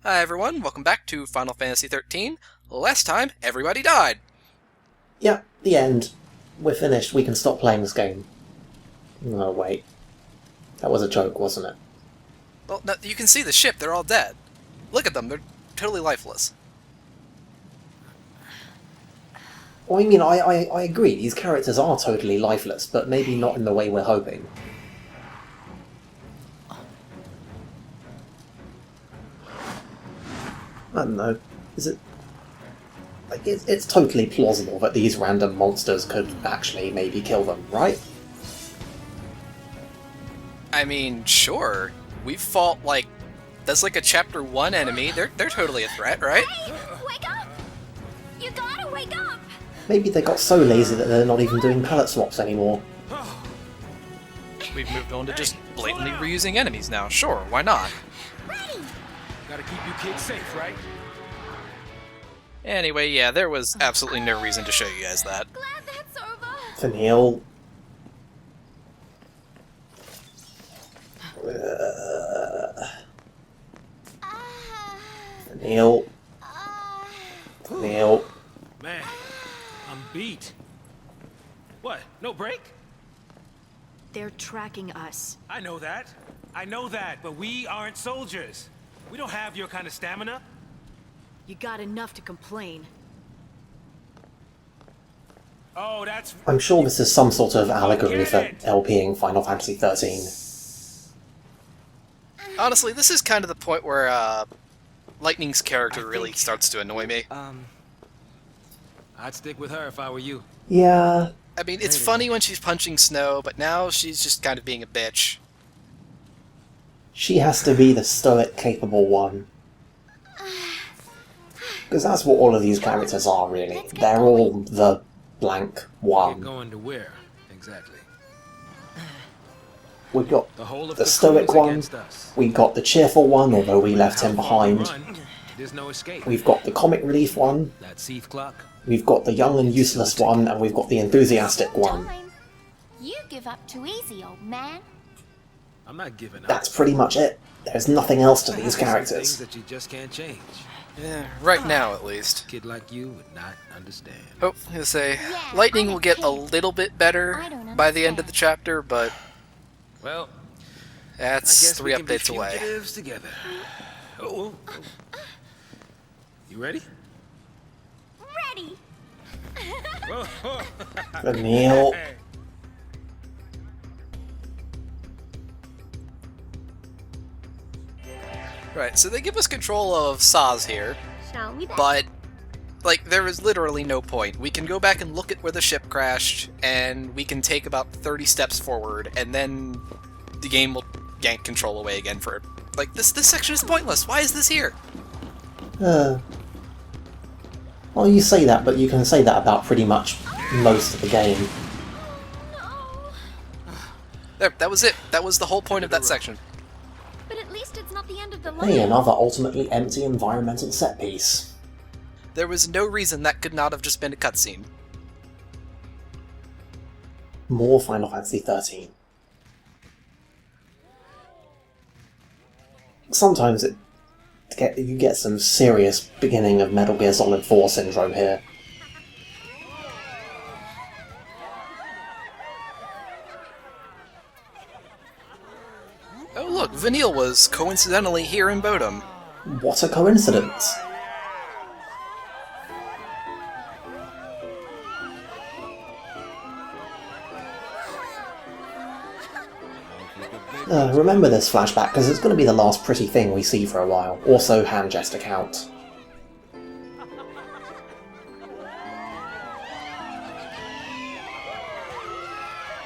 Hi everyone, welcome back to Final Fantasy XIII. Last time, everybody died. Yep, the end. We're finished. We can stop playing this game. Oh, wait. That was a joke, wasn't it? Well, no, you can see the ship, they're all dead. Look at them, they're totally lifeless. Well, I mean, I agree, these characters are totally lifeless, but maybe not in the way we're hoping. I don't know. Is it... Like, it's totally plausible that these random monsters could actually maybe kill them, right? I mean, sure. We've fought, like... That's like a Chapter 1 enemy. They're totally a threat, right? Hey, wake up! You gotta wake up! Maybe they got so lazy that they're not even doing palette swaps anymore. We've moved on to just blatantly reusing enemies now. Sure, why not? Ready! Gotta keep you kids safe, right? Anyway, yeah, there was absolutely no reason to show you guys that. Glad that's over! Vanille. Vanille. Vanille. Man, I'm beat. What? No break? They're tracking us. I know that, but we aren't soldiers. We don't have your kind of stamina. You got enough to complain. Oh, that's... I'm sure this is some sort of allegory for LPing Final Fantasy XIII. Honestly, this is kind of the point where, Lightning's character really starts to annoy me. I'd stick with her if I were you. Yeah, I mean, it's funny when she's punching Snow, but now she's just kind of being a bitch. she has to be the stoic, capable one. Because that's what all of these characters are, really. They're all the blank You're one. going to where, exactly? We've got The whole of the crew stoic is one, against us. we've got the cheerful one, although we left him How far we behind. run, there's no escape. We've got the comic relief one, That Seath clock. we've got the young and useless one, and we've got the enthusiastic one. Time. You give up too easy, old man. I'm not giving up. That's pretty much it. There's nothing else to I these have some characters. Things that you just can't change. Yeah, right now, at least. A kid like you would not understand. Oh, I'll say, Yeah, Lightning I'm will a get a kid. little bit better I don't by the end of the understand. chapter, but Well, I that's guess 3 we can be updates away. fugitives together. Oh, oh. You ready? Ready! Vanille. Right, so they give us control of Saz here, Shall we then? but, like, there is literally no point. We can go back and look at where the ship crashed, and we can take about 30 steps forward, and then the game will yank control away again for... Like, this section is pointless. Why is this here? Well, you say that, but you can say that about pretty much most of the game. No! There, that was it. That was the whole point of that section. But at least it's not the end of the line. Hey, another ultimately empty environmental set piece. There was no reason that could not have just been a cutscene. More Final Fantasy XIII. Sometimes you get some serious beginning of Metal Gear Solid 4 syndrome here. Oh look, Vanille was coincidentally here in Bodum. What a coincidence! Remember this flashback, because it's going to be the last pretty thing we see for a while. Also, hand gesture count.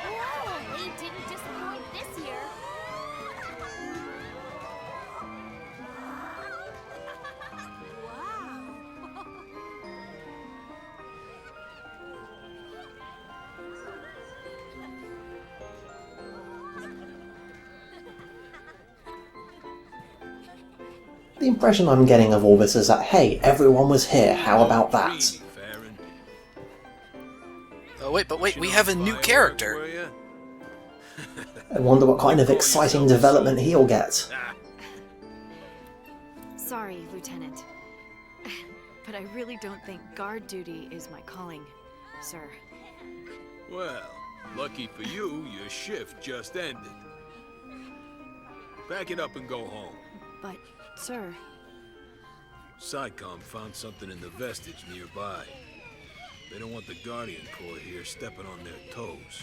Whoa, we didn't disappoint this year. Wow. The impression I'm getting of all this is that, hey, everyone was here, how about that? Oh wait, we have a new character. I wonder what kind of exciting development he'll get. Sorry, Lieutenant. But I really don't think guard duty is my calling, sir. Well, lucky for you, your shift just ended. Pack it up and go home. But, sir... SciComm found something in the vestige nearby. They don't want the Guardian Corps here stepping on their toes.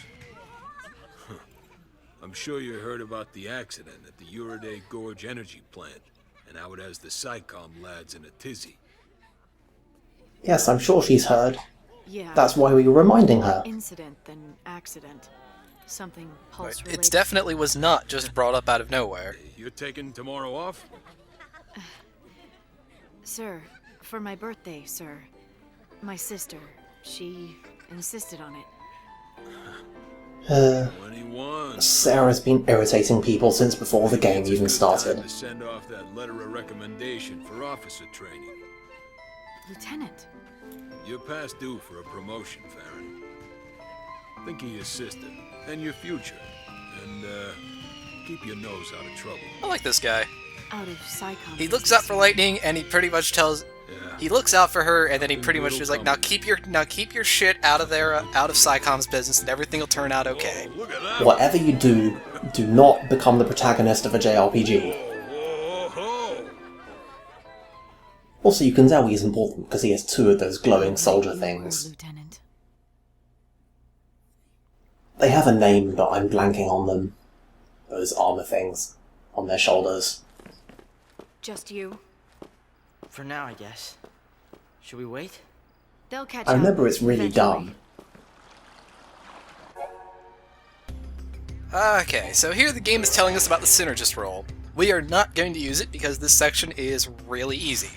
I'm sure you heard about the accident at the Uriday Gorge energy plant, and how it has the SciComm lads in a tizzy. Yes, I'm sure she's heard. Yeah. That's why we were reminding her. Incident than accident. Something pulse It related. definitely was not just brought up out of nowhere. You're taking tomorrow off? Sir, for my birthday, sir. My sister, she insisted on it. 21. Sarah's been irritating people since before the game It's a even good started. time to send off that letter of recommendation for officer training. Lieutenant, You're past due for a promotion, Farron. Think of your sister and your future, and keep your nose out of trouble. I like this guy. out of SciComm. He looks out for Lightning, and he pretty much tells... Yeah. He looks out for her, and then he pretty much is like, now keep your shit out of there, out of SciComm's business, and everything will turn out okay. Oh, look at that. Whatever you do, do not become the protagonist of a JRPG. Whoa, whoa. Also, you can tell he's important because he has two of those glowing soldier You were, things. Lieutenant. They have a name, but I'm blanking on them. Those armor things on their shoulders. Just you? For now, I guess. Should we wait? They'll catch I up. remember it's really eventually. dumb. Okay, so here the game is telling us about the Synergist role. We are not going to use it because this section is really easy.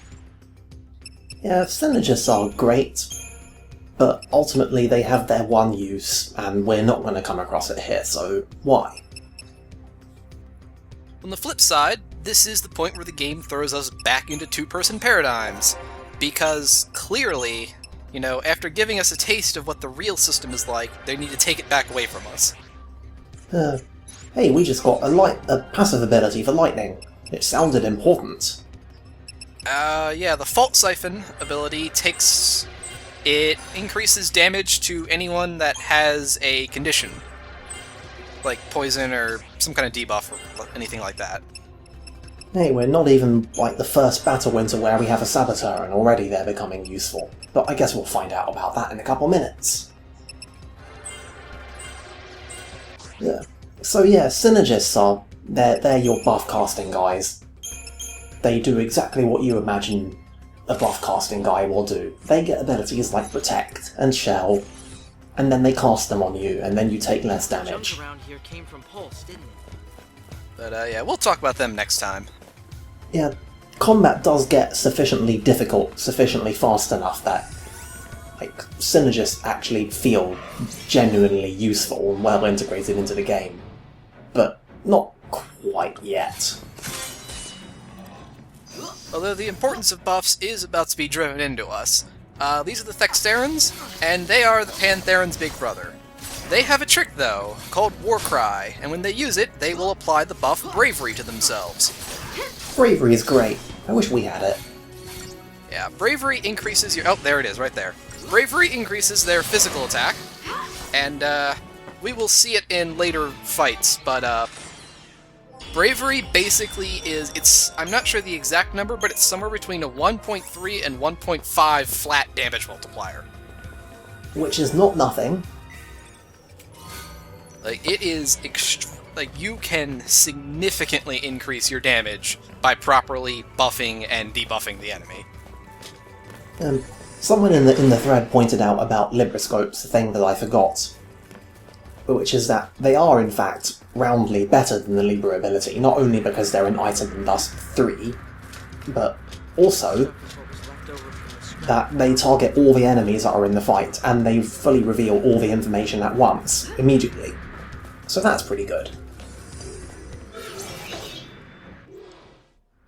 Yeah, synergists are great, but ultimately they have their one use, and we're not going to come across it here, so why? On the flip side, this is the point where the game throws us back into two-person paradigms. Because, clearly, you know, after giving us a taste of what the real system is like, they need to take it back away from us. Hey, we just got a passive ability for lightning. It sounded important. Yeah, the Fault Siphon ability takes... It increases damage to anyone that has a condition. Like poison or some kind of debuff or anything like that. Hey, we're not even like the first battle winter where we have a saboteur and already they're becoming useful. But I guess we'll find out about that in a couple minutes. Yeah. So yeah, synergists are... They're your buff casting guys. They do exactly what you imagine a buff casting guy will do. They get abilities like Protect and Shell, and then they cast them on you, and then you take less damage. Junk around here came from Pulse, didn't it? But yeah, we'll talk about them next time. Yeah, combat does get sufficiently difficult, sufficiently fast enough that like synergists actually feel genuinely useful and well integrated into the game. But not quite yet. Although the importance of buffs is about to be driven into us. These are the Thexterans, and they are the Pantherans' big brother. They have a trick, though, called Warcry, and when they use it, they will apply the buff Bravery to themselves. Bravery is great. I wish we had it. Yeah, Bravery increases your... Oh, there it is, right there. Bravery increases their physical attack, and we will see it in later fights, but Bravery basically is... I'm not sure the exact number, but it's somewhere between a 1.3 and 1.5 flat damage multiplier. Which is not nothing. Like, it is like, you can significantly increase your damage by properly buffing and debuffing the enemy. Someone in the thread pointed out about Libroscopes, a thing that I forgot, which is that they are, in fact, roundly better than the Libra ability, not only because they're an item and thus 3, but also What was left over from the scrap. that they target all the enemies that are in the fight, and they fully reveal all the information at once, immediately. So that's pretty good.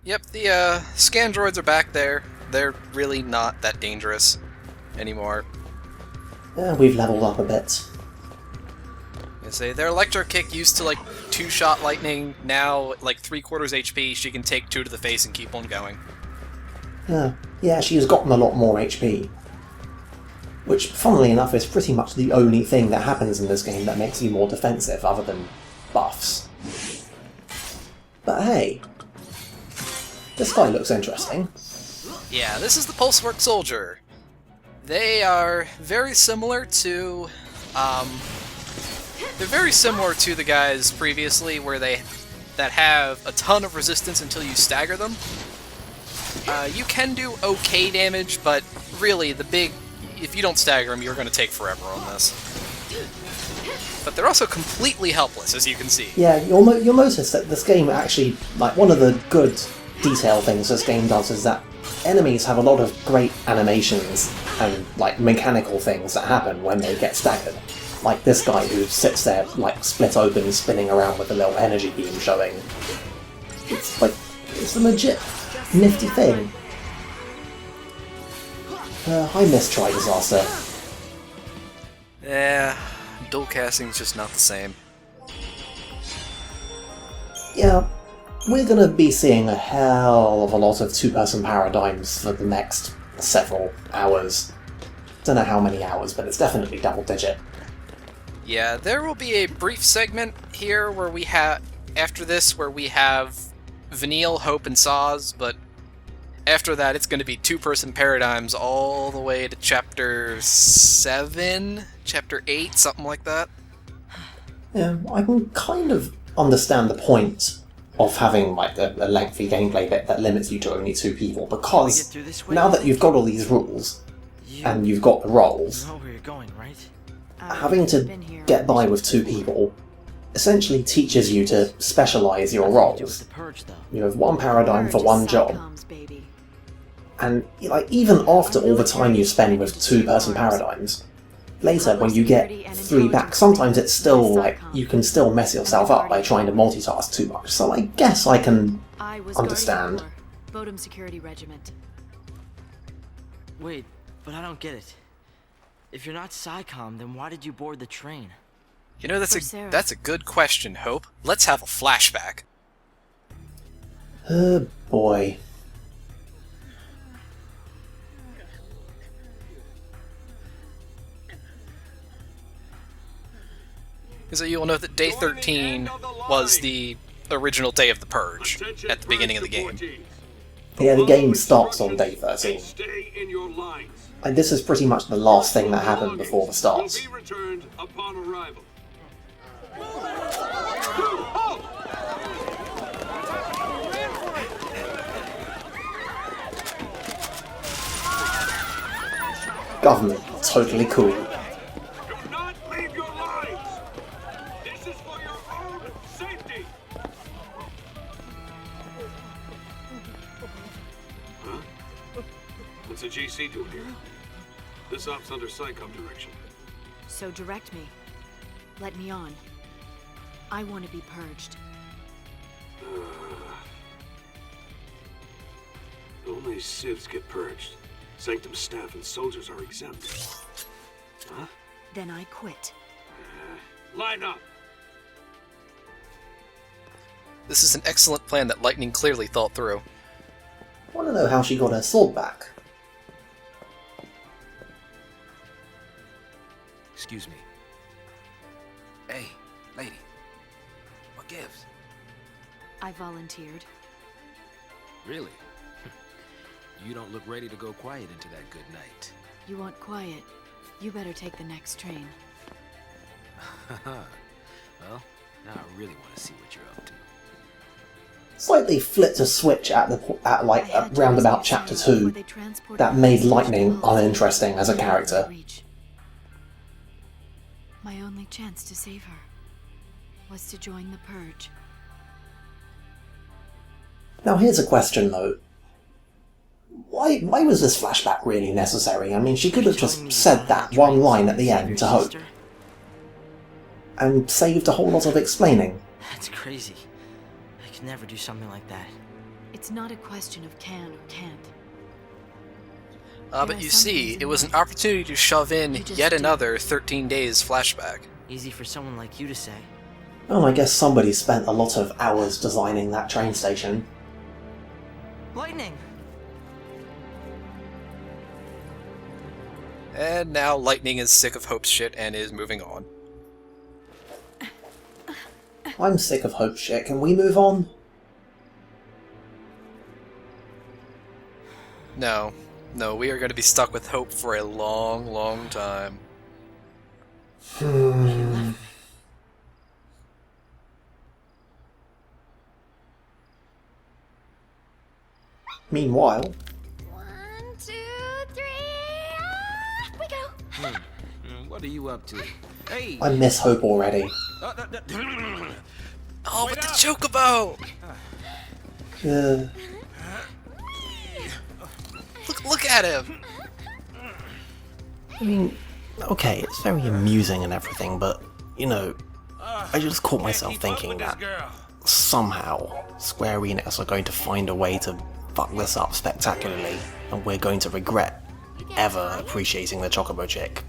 Yep, the scan droids are back there. They're really not that dangerous anymore. We've leveled up a bit. I say their electro kick used to like 2-shot lightning, now like 3/4 HP, she can take 2 to the face and keep on going. Yeah, she's gotten a lot more HP. Which, funnily enough, is pretty much the only thing that happens in this game that makes you more defensive, other than buffs. But hey, this guy looks interesting. Yeah, this is the Pulsework Soldier. They are very similar to, they're very similar to the guys previously, where that have a ton of resistance until you stagger them. You can do okay damage, but really, if you don't stagger them, you're going to take forever on this. But they're also completely helpless, as you can see. Yeah, you'll notice that this game actually, like, one of the good detail things this game does is that enemies have a lot of great animations and, like, mechanical things that happen when they get staggered. Like this guy who sits there, like, split open, spinning around with a little energy beam showing. It's like, it's a legit nifty thing. Hi, Miss Tri-Disaster. Yeah, dual casting's just not the same. Yeah, we're gonna be seeing a hell of a lot of two-person paradigms for the next several hours. Don't know how many hours, but it's definitely double-digit. Yeah, there will be a brief segment here where we have, after this, where we have Vanille, Hope, and Saz, but after that it's going to be two-person paradigms all the way to Chapter 7, Chapter 8, something like that. Yeah, I can kind of understand the point of having, like, a lengthy gameplay bit that limits you to only two people, because now that you've got all these rules, and you've got the roles, You know where you're going, right? having to get by with two people essentially teaches you to specialise your roles. The purge, though. You have one paradigm for one job, Baby. and, like, even after all the time you spend with two-person paradigms, later when you get three back, sometimes it's still, like, you can still mess yourself up by trying to multitask too much, so I guess I can I was understand. Guardian Corps, Bodum Security Regiment. Wait, but I don't get it. If you're not SciComm, then why did you board the train? You know, For Sarah. that's a good question, Hope. Let's have a flashback. Oh boy. So you'll know that Day 13 was the original day of the Purge, at the beginning of the game. Yeah, the game starts on day 13. Stay in your lines. And this is pretty much the last thing that happened before the starts. Be returned upon arrival. Government, totally cool. Do not leave your lines. This is for your own safety. Huh? What's the GC doing here? This op's under SciComm direction. So direct me. Let me on. I want to be purged. Only civs get purged. Sanctum staff and soldiers are exempt. Huh? Then I quit. Line up! This is an excellent plan that Lightning clearly thought through. I want to know how she got her sword back. Excuse me. Hey, lady. What gives? I volunteered. Really? You don't look ready to go quiet into that good night. You want quiet? You better take the next train. Well, now I really want to see what you're up to. It's like they flipped a switch at round about chapter 2 that made Lightning uninteresting as a character. My only chance to save her was to join the Purge. Now here's a question though. Why was this flashback really necessary? I mean, she could have just said that one line at the end to Hope, and saved a whole lot of explaining. That's crazy. I could never do something like that. It's not a question of can or can't. But you see, it was an opportunity to shove in yet another 13 days flashback. Easy for someone like you to say. Well, I guess somebody spent a lot of hours designing that train station. Lightning! And now Lightning is sick of Hope's shit and is moving on. I'm sick of Hope's shit. Can we move on? No. No, we are going to be stuck with Hope for a long, long time. Meanwhile, 1, 2, 3, off we go! What are you up to? Hey! I miss Hope already. Oh, with the chocobo! Look at him! I mean, okay, it's very amusing and everything, but, you know, I just caught myself thinking that somehow Square Enix are going to find a way to fuck this up spectacularly, and we're going to regret ever appreciating the Chocobo chick.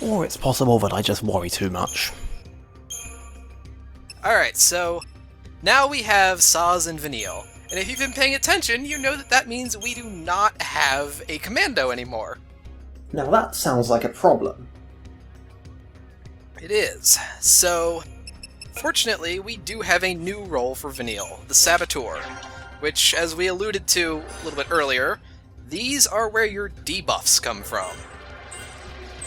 Or it's possible that I just worry too much. Alright, so now we have Saz and Vanille. And if you've been paying attention, you know that that means we do not have a commando anymore. Now that sounds like a problem. It is. So, fortunately, we do have a new role for Vanille, the Saboteur, which, as we alluded to a little bit earlier, these are where your debuffs come from.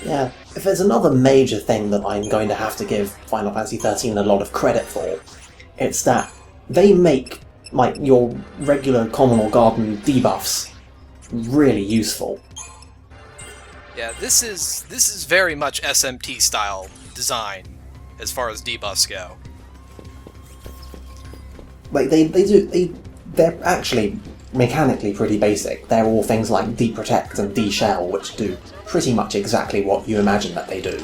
Yeah, if there's another major thing that I'm going to have to give Final Fantasy XIII a lot of credit for, it's that they make, like, your regular common or garden debuffs really useful. Yeah, this is very much SMT style design as far as debuffs go. Like, they're actually mechanically pretty basic. They're all things like de-protect and de-shell, which do pretty much exactly what you imagine that they do.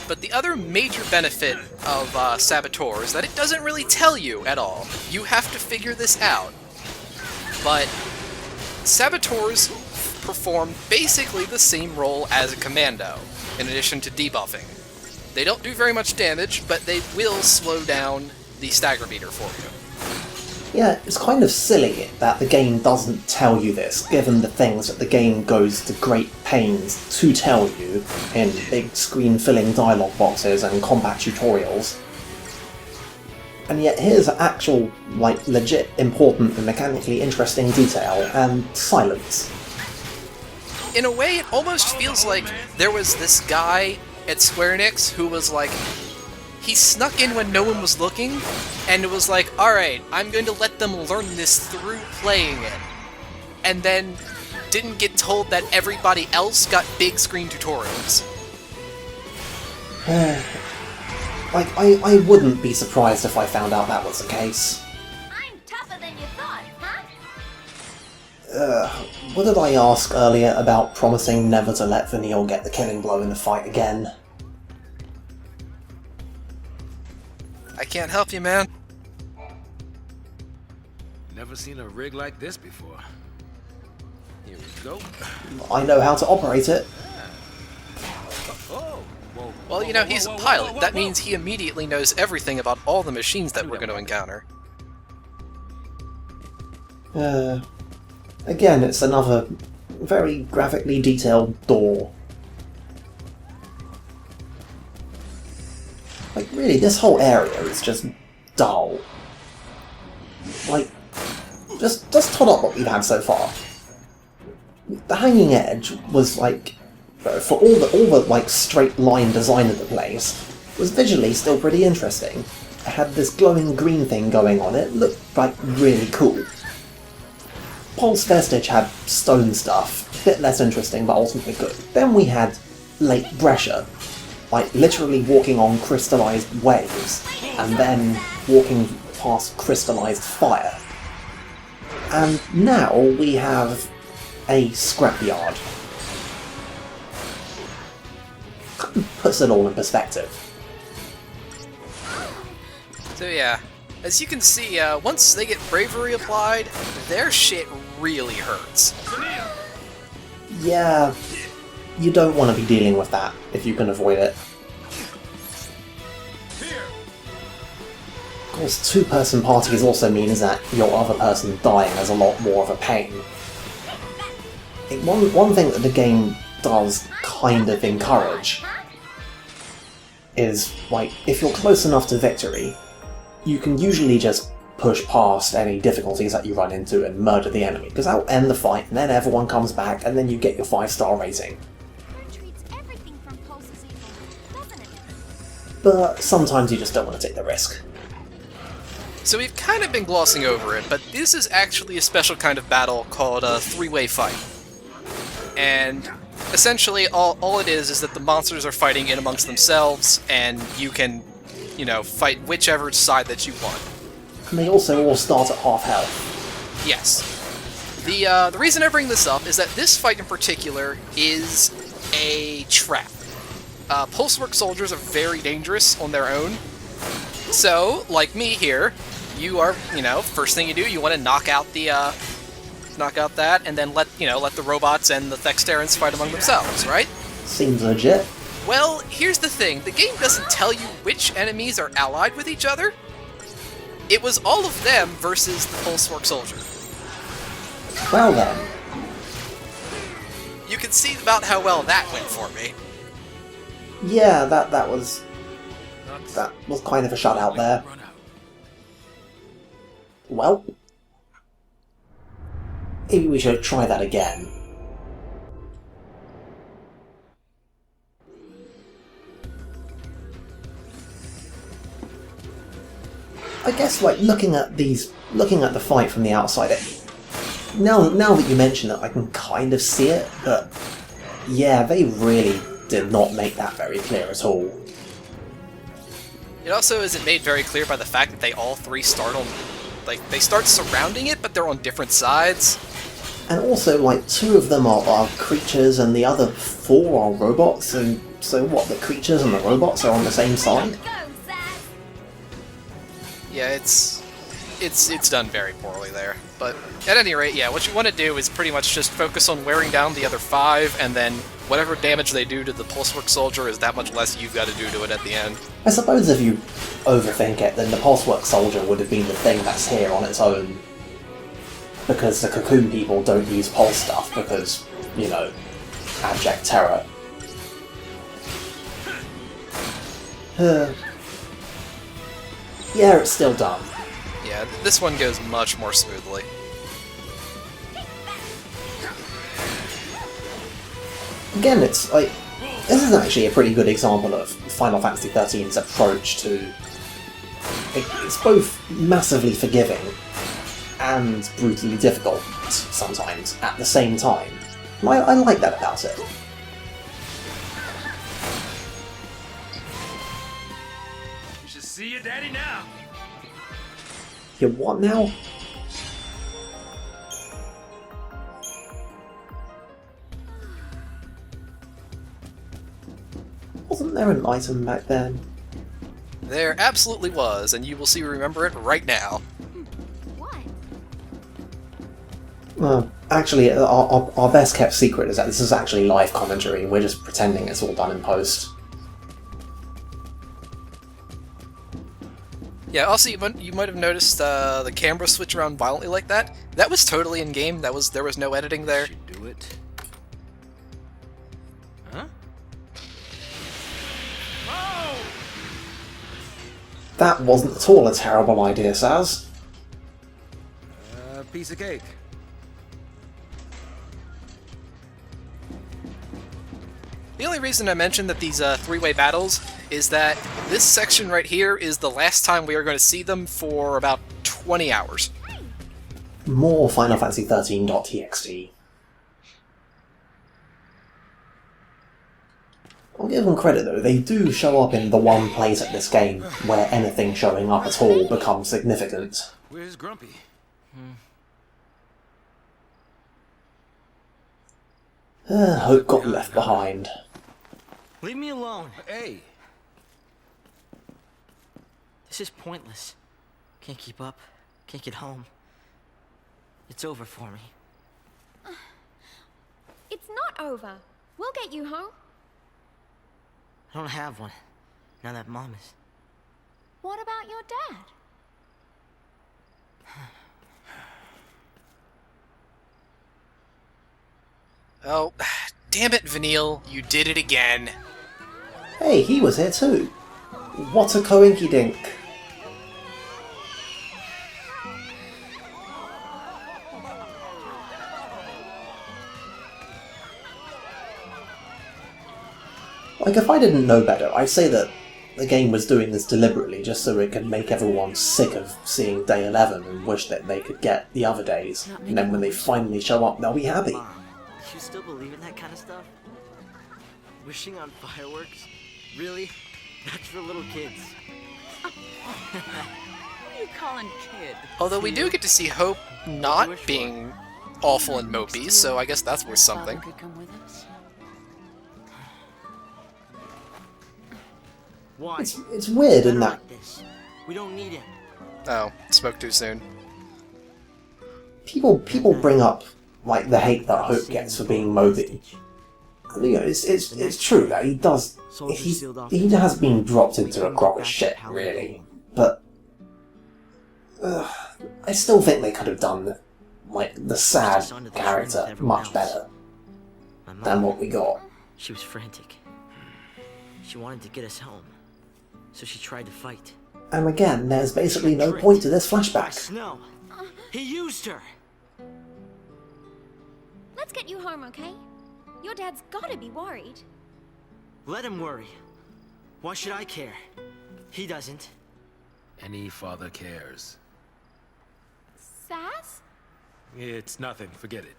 But the other major benefit of Saboteur is that it doesn't really tell you at all. You have to figure this out. But Saboteurs perform basically the same role as a commando, in addition to debuffing. They don't do very much damage, but they will slow down the stagger meter for you. Yeah, it's kind of silly that the game doesn't tell you this, given the things that the game goes to great pains to tell you in big screen-filling dialogue boxes and combat tutorials. And yet here's actual, like, legit important and mechanically interesting detail, and silence. In a way, it almost feels like there was this guy at Square Enix who was like, he snuck in when no one was looking, and it was like, alright, I'm going to let them learn this through playing it. And then didn't get told that everybody else got big screen tutorials. Like, I wouldn't be surprised if I found out that was the case. I'm tougher than you thought, huh? What did I ask earlier about promising never to let Vanille get the killing blow in the fight again? I can't help you, man. Never seen a rig like this before. Here we go. I know how to operate it. Oh, whoa. Well, you know, he's a pilot. That means he immediately knows everything about all the machines that we're going to encounter. Again, it's another very graphically detailed door. Like, really, this whole area is just dull. Like, just tot up what we've had so far. The Hanging Edge was, like, for all the like, straight line design of the place, was visually still pretty interesting. It had this glowing green thing going on, it looked, like, really cool. Pulse Vestige had stone stuff, a bit less interesting but ultimately good. Then we had Lake Brescia, like literally walking on crystallized waves, and then walking past crystallized fire. And now we have a scrapyard. Kind of puts it all in perspective. So yeah, as you can see, once they get bravery applied, their shit really hurts. Yeah, you don't want to be dealing with that if you can avoid it. course, two-person parties also means that your other person dying is a lot more of a pain. One thing that the game does kind of encourage is, like, if you're close enough to victory, you can usually just push past any difficulties that you run into and murder the enemy, because that'll end the fight, and then everyone comes back, and then you get your 5-star rating. Treats everything from Pulse as evil, doesn't it? But sometimes you just don't want to take the risk. So we've kind of been glossing over it, but this is actually a special kind of battle called a three-way fight. And essentially all it is that the monsters are fighting in amongst themselves, and you can, you know, fight whichever side that you want. And they also all start at half health. Yes. The reason I bring this up is that this fight in particular is a trap. Pulsework soldiers are very dangerous on their own. So, like me here, you are, you know, first thing you do, you want to knock out that, and then let the robots and the Thexterans fight among themselves, right? Seems legit. Well, here's the thing. The game doesn't tell you which enemies are allied with each other. It was all of them versus the Pulsework soldier. Well then. You can see about how well that went for me. Yeah, that was kind of a shutout there. Run out. Well, maybe we should try that again. I guess, like, looking at the fight from the outside, now that you mention it, I can kind of see it, but yeah, they really did not make that very clear at all. It also isn't made very clear by the fact that they all three start on, like, they start surrounding it, but they're on different sides. And also, like, 2 of them are creatures and the other 4 are robots, and so what, the creatures and the robots are on the same side? Go, Zaz! Yeah, it's done very poorly there. But at any rate, yeah, what you want to do is pretty much just focus on wearing down the other 5, and then whatever damage they do to the Pulsework soldier is that much less you've got to do to it at the end. I suppose if you overthink it, then the Pulsework soldier would have been the thing that's here on its own. Because the Cocoon people don't use pulse stuff because, you know, abject terror. Yeah, it's still dumb. Yeah, this one goes much more smoothly. Again, it's like, this is actually a pretty good example of Final Fantasy XIII's approach to... It's both massively forgiving and brutally difficult sometimes at the same time. I like that about it. You should see your daddy now. You what now? Wasn't there an item back then? There absolutely was, and you will see remember it right now. What? Well, actually, our best kept secret is that this is actually live commentary. We're just pretending it's all done in post. Yeah, also you might have noticed the camera switch around violently like that. That was totally in game. There was no editing there. Should do it. Huh? Oh! That wasn't at all a terrible idea, Saz. Piece of cake. The only reason I mentioned that these three-way battles is that this section right here is the last time we are going to see them for about 20 hours. More Final Fantasy XIII.txt. I'll give them credit though, they do show up in the one place at this game where anything showing up at all becomes significant. Where's Grumpy? Hope got left behind. Leave me alone. Hey, This is pointless. Can't keep up. Can't get home. It's over for me. It's not over. We'll get you home. I don't have one. Now that Mom is... What about your dad? Oh, damn it, Vanille, you did it again. Hey, he was here too. What a coinky dink. Like, if I didn't know better, I'd say that the game was doing this deliberately just so it could make everyone sick of seeing day 11 and wish that they could get the other days. And then when they finally show up, they'll be happy. Mom, you still believe in that kind of stuff? Wishing on fireworks? Really? That's for little kids. What are you calling kid? Although we do get to see Hope not being awful and mopey, so I guess that's worth something. Could come with us. Why? It's weird in Better that like this. We don't need him. Oh, spoke too soon. people bring up like the hate that Hope gets for being Moby. And, you know, it's true that he has been dropped into a crock of shit, really. But I still think they could have done like the sad character much better than what we got. She was frantic. She wanted to get us home, so she tried to fight. And again, there's basically no point to this flashback. Snow. He used her. Let's get you home, okay? Your dad's gotta be worried. Let him worry. Why should I care? He doesn't. Any father cares. Sass? It's nothing. Forget it.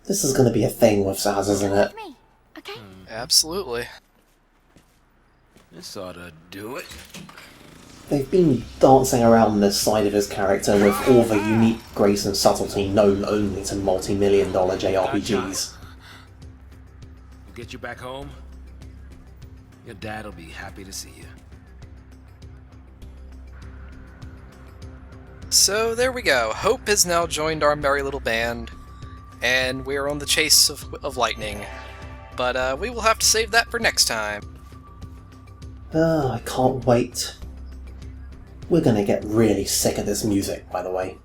This is going to be a thing with Saz, isn't it? With me, okay? Absolutely. This ought to do it. They've been dancing around this side of his character with all the unique grace and subtlety known only to multi-million-dollar JRPGs. We'll get you back home. Your dad'll be happy to see you. So there we go. Hope has now joined our merry little band, and we're on the chase of lightning. But we will have to save that for next time. I can't wait. We're gonna get really sick of this music, by the way.